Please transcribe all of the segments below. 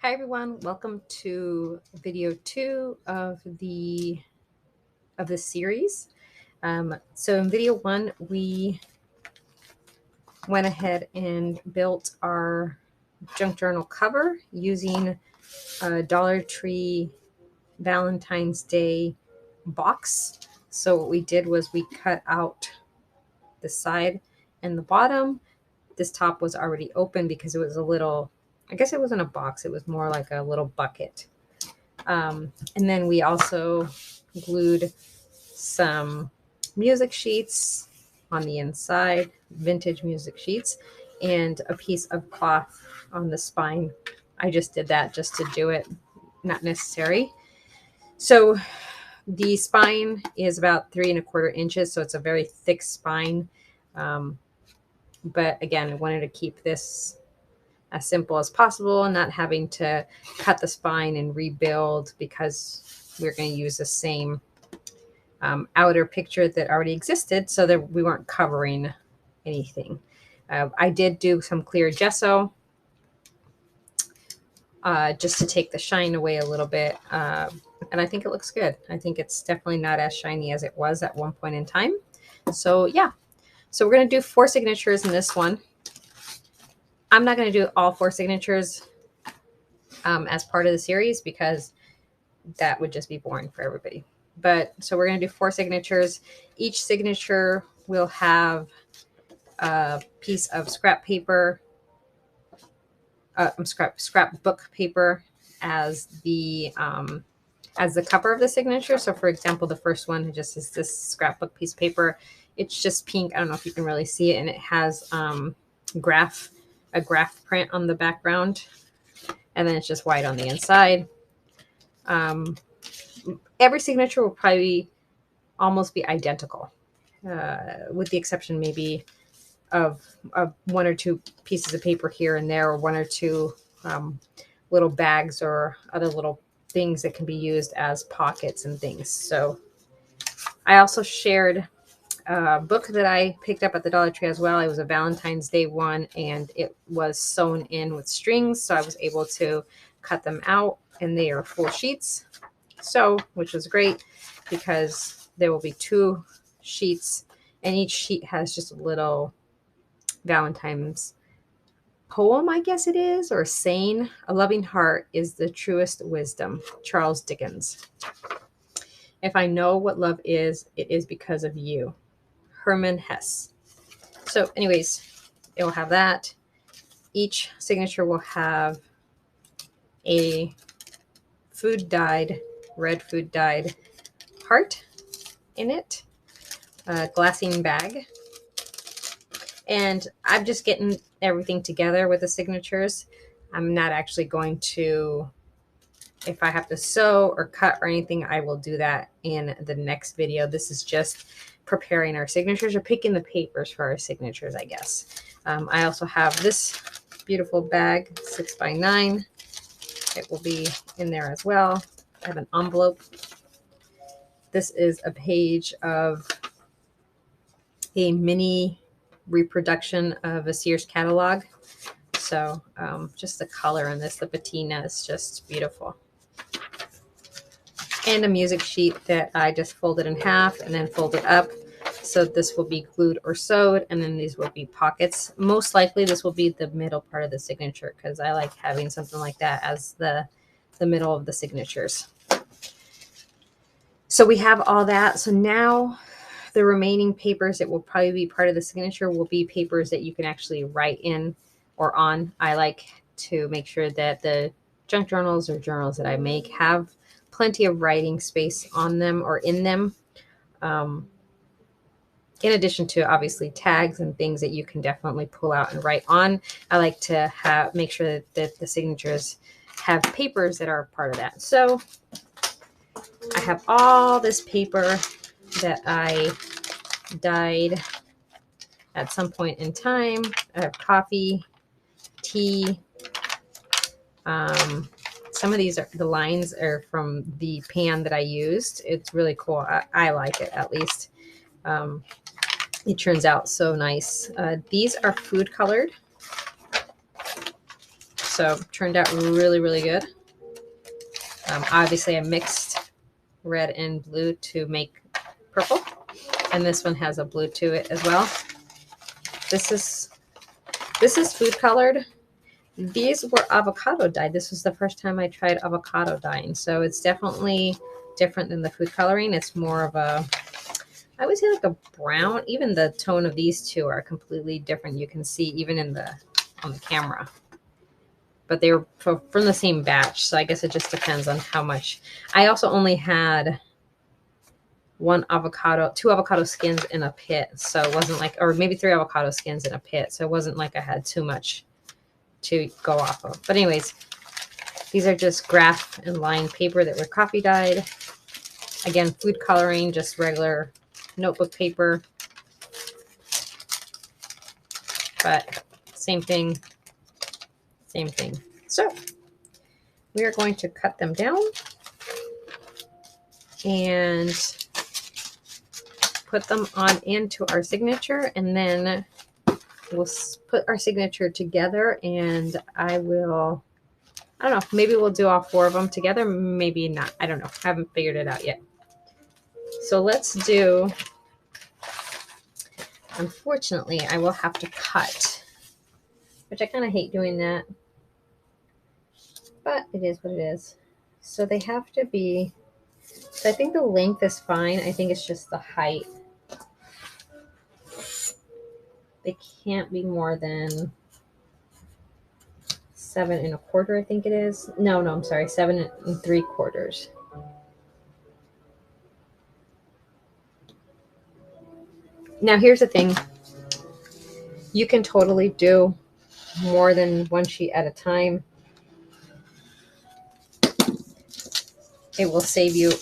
Hi everyone, welcome to video 2 of the series. So in video 1, we went ahead and built our junk journal cover using a Dollar Tree Valentine's Day box. So what we did was we cut out the side and the bottom. This top was already open because it was a little, I guess it wasn't a box, it was more like a little bucket. And then we also glued some music sheets on the inside, vintage music sheets, and a piece of cloth on the spine. I just did that just to do it, not necessary. So the spine is about 3¼ inches, so it's a very thick spine. But again, I wanted to keep this as simple as possible and not having to cut the spine and rebuild because we're going to use the same outer picture that already existed so that we weren't covering anything. I did do some clear gesso just to take the shine away a little bit. And I think it looks good. I think it's definitely not as shiny as it was at one point in time. So yeah, so we're going to do 4 signatures in this one. I'm not going to do all 4 signatures as part of the series because that would just be boring for everybody. But so we're going to do 4 signatures. Each signature will have a piece of scrap paper, scrapbook paper as the cover of the signature. So for example, the first one just is this scrapbook piece of paper. It's just pink. I don't know if you can really see it, and it has a graph print on the background, and then it's just white on the inside. Every signature will probably almost be identical, with the exception maybe of 1 or 2 pieces of paper here and there, or 1 or 2 little bags or other little things that can be used as pockets and things. So I also shared a book that I picked up at the Dollar Tree as well. It was a Valentine's Day one, and it was sewn in with strings, so I was able to cut them out, and they are full sheets. So, which was great because there will be 2 sheets, and each sheet has just a little Valentine's poem, I guess it is, or saying. A loving heart is the truest wisdom. Charles Dickens. If I know what love is, it is because of you. Herman Hesse. So anyways, it will have that. Each signature will have a red food dyed heart in it, a glassine bag. And I'm just getting everything together with the signatures. I'm not actually going to, if I have to sew or cut or anything, I will do that in the next video. This is just preparing our signatures, or picking the papers for our signatures, I guess. I also have this beautiful bag, 6x9. It will be in there as well. I have an envelope. This is a page of a mini reproduction of a Sears catalog. So just the color in this, the patina is just beautiful. And a music sheet that I just folded in half and then folded up. So this will be glued or sewed, and then these will be pockets. Most likely this will be the middle part of the signature because I like having something like that as the middle of the signatures. So we have all that. So now the remaining papers that will probably be part of the signature will be papers that you can actually write in or on. I like to make sure that the junk journals or journals that I make have plenty of writing space on them or in them. In addition to obviously tags and things that you can definitely pull out and write on, I like to make sure that the signatures have papers that are part of that. So I have all this paper that I dyed at some point in time. I have coffee, tea. Some of these the lines are from the pan that I used. It's really cool. I like it, at least. It turns out so nice. These are food colored. So turned out really, really good. Obviously I mixed red and blue to make purple. And this one has a blue to it as well. This is food colored. These were avocado dyed. This was the first time I tried avocado dyeing. So it's definitely different than the food coloring. It's more of a, I would say like a brown. Even the tone of these two are completely different. You can see even on the camera. But they were from the same batch. So I guess it just depends on how much. I also only had two avocado skins in a pit. So it wasn't like, or maybe 3 avocado skins in a pit. So it wasn't like I had too much to go off of. But anyways, these are just graph and line paper that were coffee dyed. Again, food coloring, just regular notebook paper. But same thing, same thing. So we are going to cut them down and put them on into our signature, and then we'll put our signature together, and I don't know, maybe we'll do all 4 of them together, maybe not. I don't know. I haven't figured it out yet. So let's do, unfortunately, I will have to cut, which I kind of hate doing that, but it is what it is. So they have to be, so I think the length is fine. I think it's just the height. They can't be more than 7 1/4, I think it is. No, I'm sorry, 7 3/4. Now here's the thing. You can totally do more than one sheet at a time. It will save you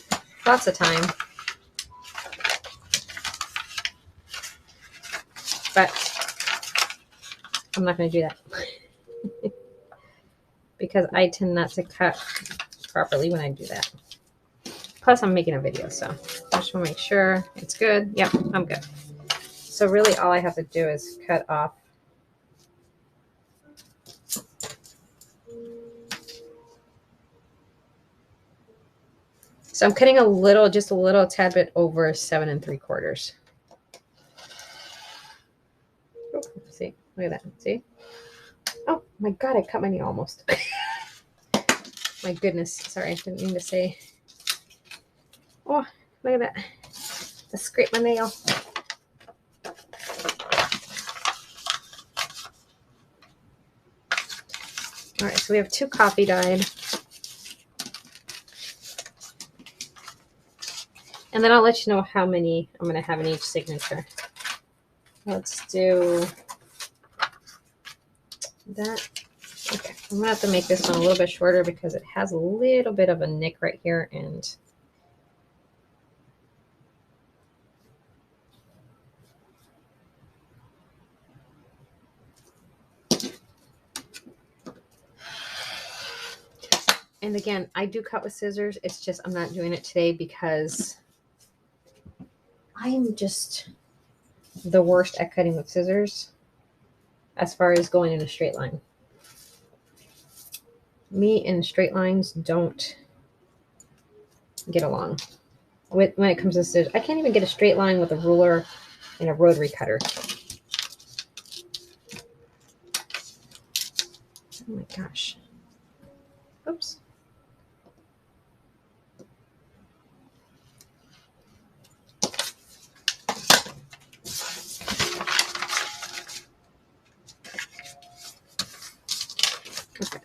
lots of time. But I'm not going to do that. Because I tend not to cut properly when I do that. Plus, I'm making a video, so I just want to make sure it's good. Yep, I'm good. So really all I have to do is cut off so I'm cutting just a little tad bit over 7 3/4. Oh, see, look at that. See? Oh my God, I cut my nail almost. My goodness. Sorry, I didn't mean to say. Oh, look at that. I scraped my nail. All right, so we have 2 coffee dyed. And then I'll let you know how many I'm going to have in each signature. Let's do that. Okay, I'm going to have to make this one a little bit shorter because it has a little bit of a nick right here. And again, I do cut with scissors. It's just I'm not doing it today because I'm just the worst at cutting with scissors as far as going in a straight line. Me and straight lines don't get along when it comes to scissors. I can't even get a straight line with a ruler and a rotary cutter. Oh my gosh. Oops. Okay.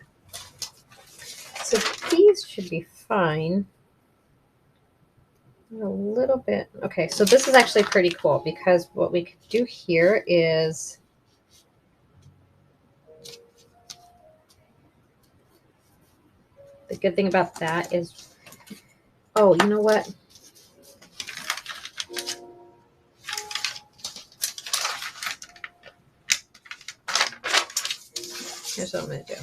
So these should be fine. A little bit. Okay, so this is actually pretty cool because what we could do here is the good thing about that is, oh, you know what? Here's what I'm going to do.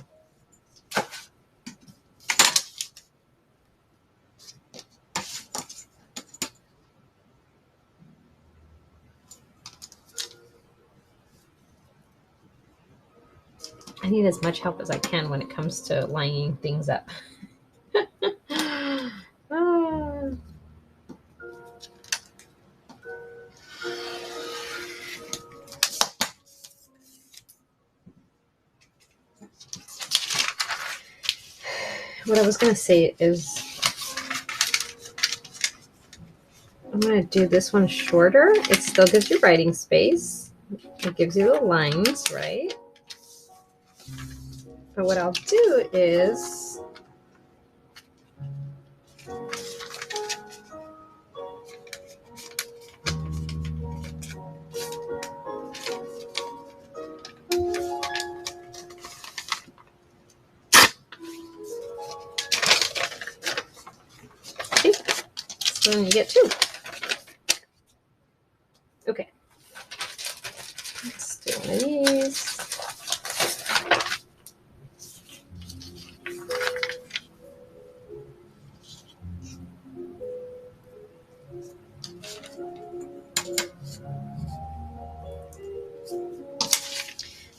I need as much help as I can when it comes to lining things up. What I was going to say is I'm going to do this one shorter. It still gives you writing space. It gives you the lines, right? But what I'll do is see, so then you get two. Okay. Let's do one of these.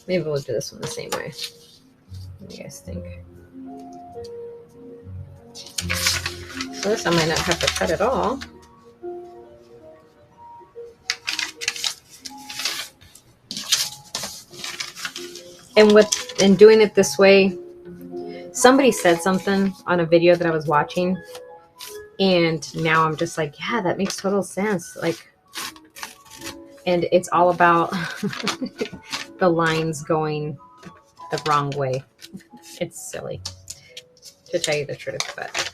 Maybe we'll do this one the same way. What do you guys think? So this I might not have to cut at all. And doing it this way, somebody said something on a video that I was watching, and now I'm just like, yeah, that makes total sense. Like, and it's all about the lines going the wrong way. It's silly, to tell you the truth, but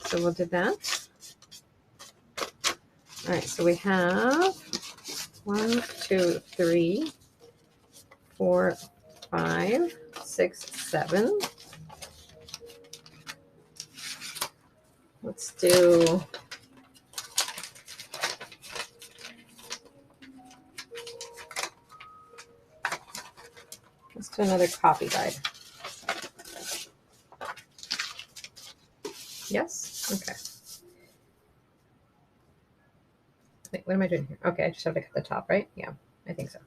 so we'll do that. All right, so we have 1, 2, 3, 4, 5, 6, 7. Let's do another copy guide. Yes? Okay. Wait, what am I doing here? Okay, I just have to cut the top, right? Yeah, I think so.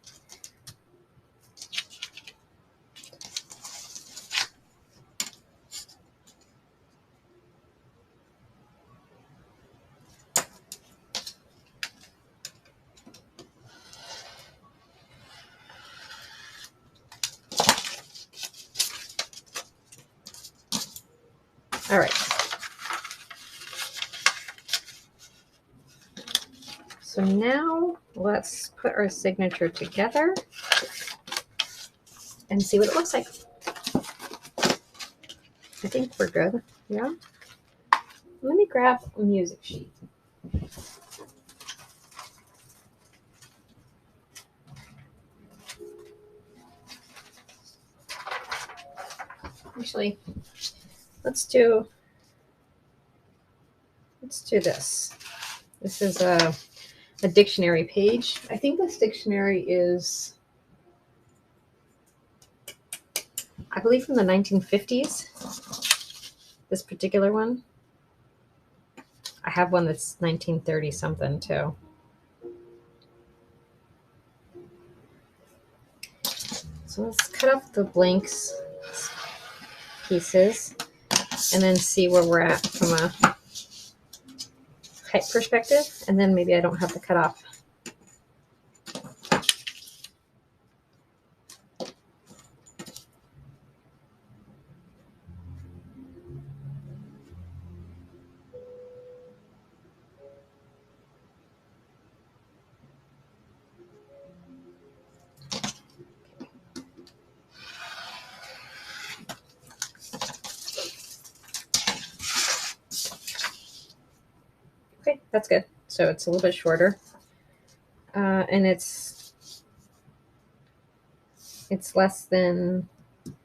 All right. So now let's put our signature together and see what it looks like. I think we're good. Yeah. Let me grab a music sheet. Actually, let's do this. This is a dictionary page. I think this dictionary is, I believe, from the 1950s. This particular one. I have one that's 1930 something too. So let's cut off the blanks pieces and then see where we're at from a height perspective. And then maybe I don't have to cut off. Okay, that's good. So it's a little bit shorter. And it's less than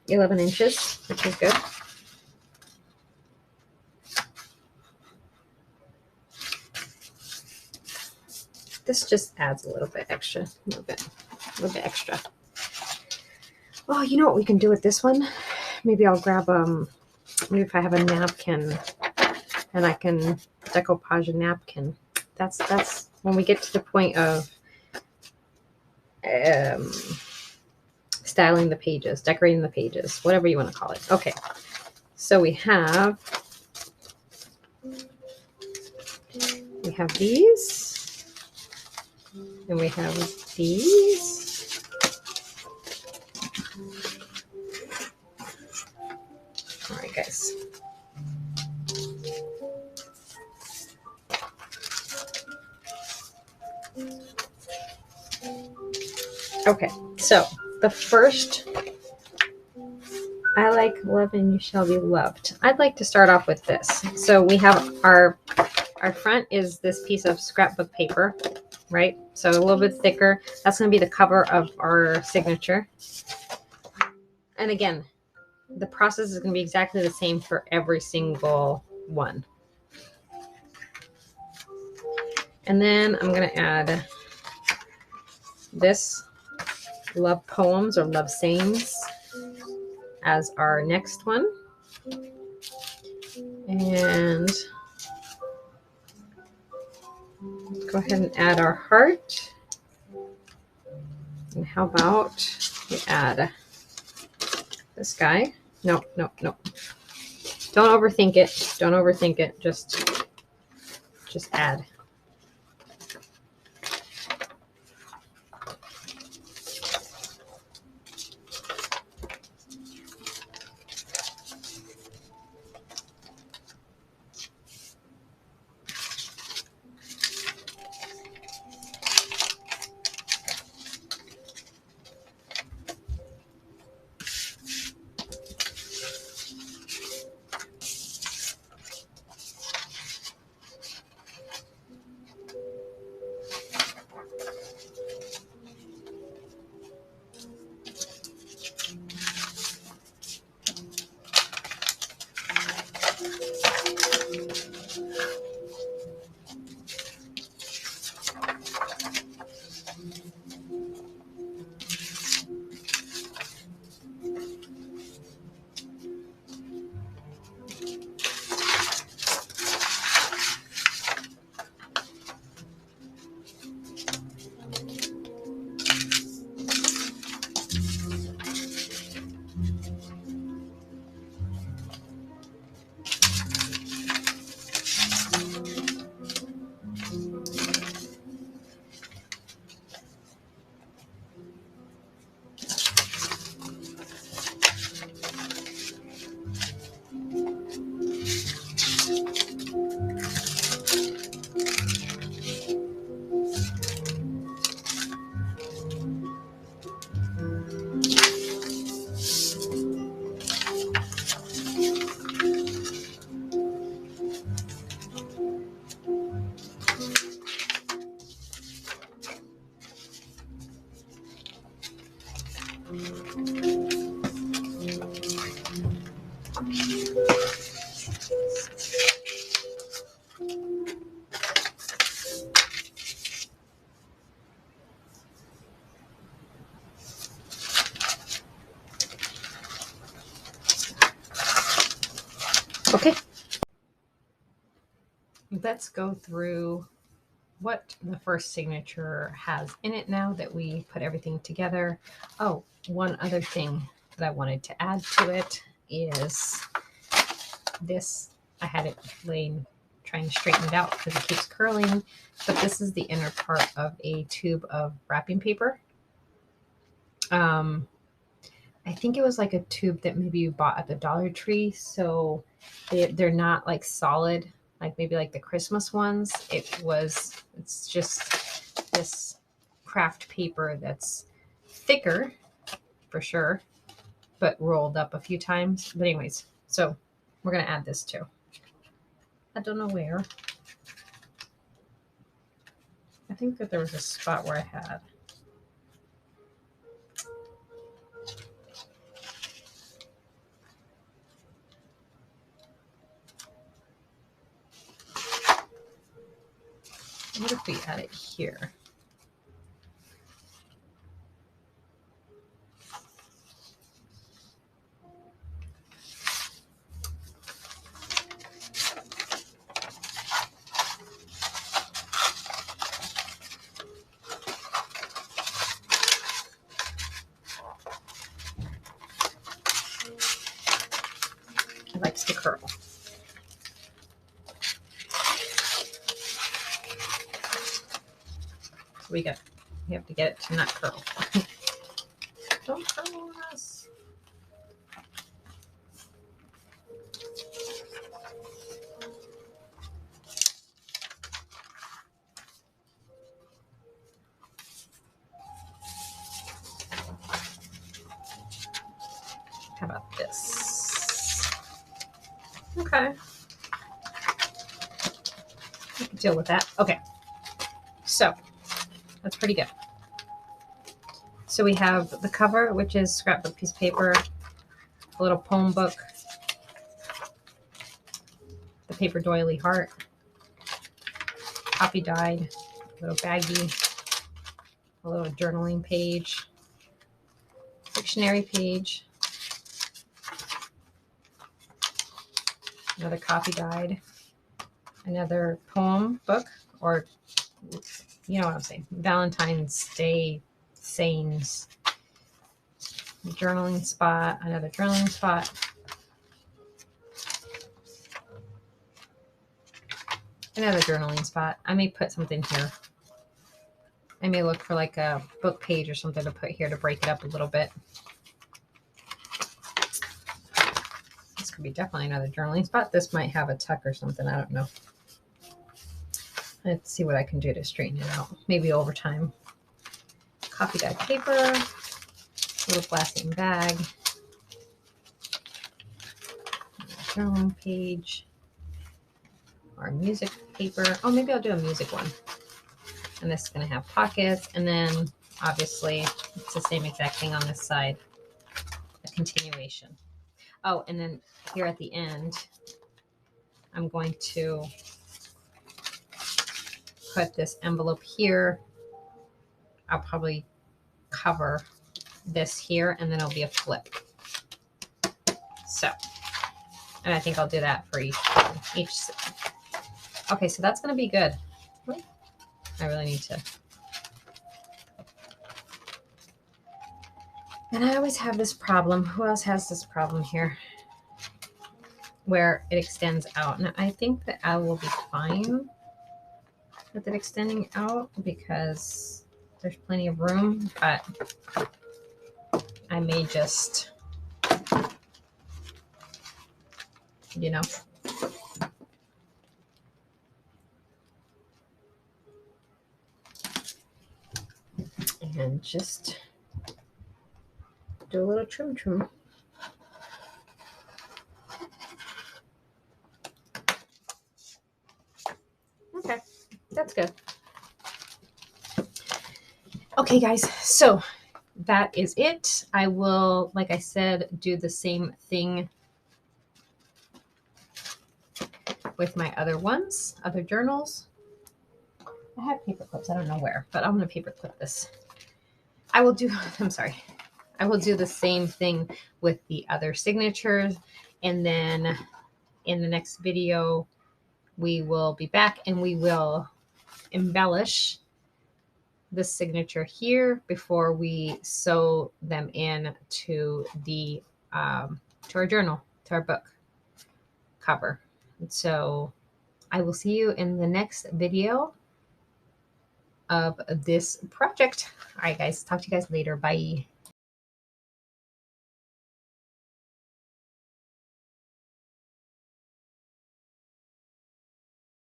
11 inches, which is good. This just adds a little bit extra, a little bit extra. Oh, you know what we can do with this one? Maybe I'll grab, maybe if I have a napkin and I can decoupage a napkin. That's when we get to the point of styling the pages, decorating the pages, whatever you want to call it. Okay, so we have these, and we have these. All right, guys. Okay, so the first, I like love and you shall be loved. I'd like to start off with this. So we have our front is this piece of scrapbook paper, right? So a little bit thicker. That's going to be the cover of our signature. And again, the process is going to be exactly the same for every single one. And then I'm going to add this love poems or love sayings as our next one. And let's go ahead and add our heart. And how about we add this guy? No. Don't overthink it. Don't overthink it. Just add. Okay. Let's go through what the first signature has in it now that we put everything together. Oh, one other thing that I wanted to add to it is this. I had it laying, trying to straighten it out because it keeps curling, but this is the inner part of a tube of wrapping paper. I think it was like a tube that maybe you bought at the Dollar Tree, so they're not like solid, like maybe like the Christmas ones. It's just this craft paper that's thicker for sure, but rolled up a few times. But anyways, so we're gonna add this too. I don't know where. I think that there was a spot where I had. What if we add it here? It likes to curl. We have to get it to not curl. Don't curl on us. How about this? Okay. I can deal with that. Okay. So that's pretty good. So we have the cover, which is scrapbook piece of paper, a little poem book, the paper doily heart, copy dyed, a little baggie, a little journaling page, dictionary page, another copy dyed, another poem book, or you know what I'm saying, Valentine's Day sayings, journaling spot, another journaling spot, another journaling spot. I may put something here. I may look for like a book page or something to put here to break it up a little bit. This could be definitely another journaling spot. This might have a tuck or something. I don't know. Let's see what I can do to straighten it out. Maybe over time. Coffee dyed paper, little glassine bag, journaling page, or music paper. Oh, maybe I'll do a music one. And this is going to have pockets, and then obviously it's the same exact thing on this side, a continuation. Oh, and then here at the end, I'm going to put this envelope here. I'll probably cover this here, and then it'll be a flip. So, and I think I'll do that for each. Okay, so that's going to be good. I really need to. And I always have this problem. Who else has this problem here? Where it extends out. Now, I think that I will be fine with it extending out because there's plenty of room, but I may just, you know, and just do a little trim. Okay, that's good. Okay, guys, so that is it. I will, like I said, do the same thing with my other ones, other journals. I have paper clips. I don't know where, but I'm going to paper clip this. I will do, I'm sorry. I will do the same thing with the other signatures. And then in the next video, we will be back and we will embellish the signature here before we sew them in to the to our journal, to our book cover. And so I will see you in the next video of this project. All right, guys, talk to you guys later. Bye.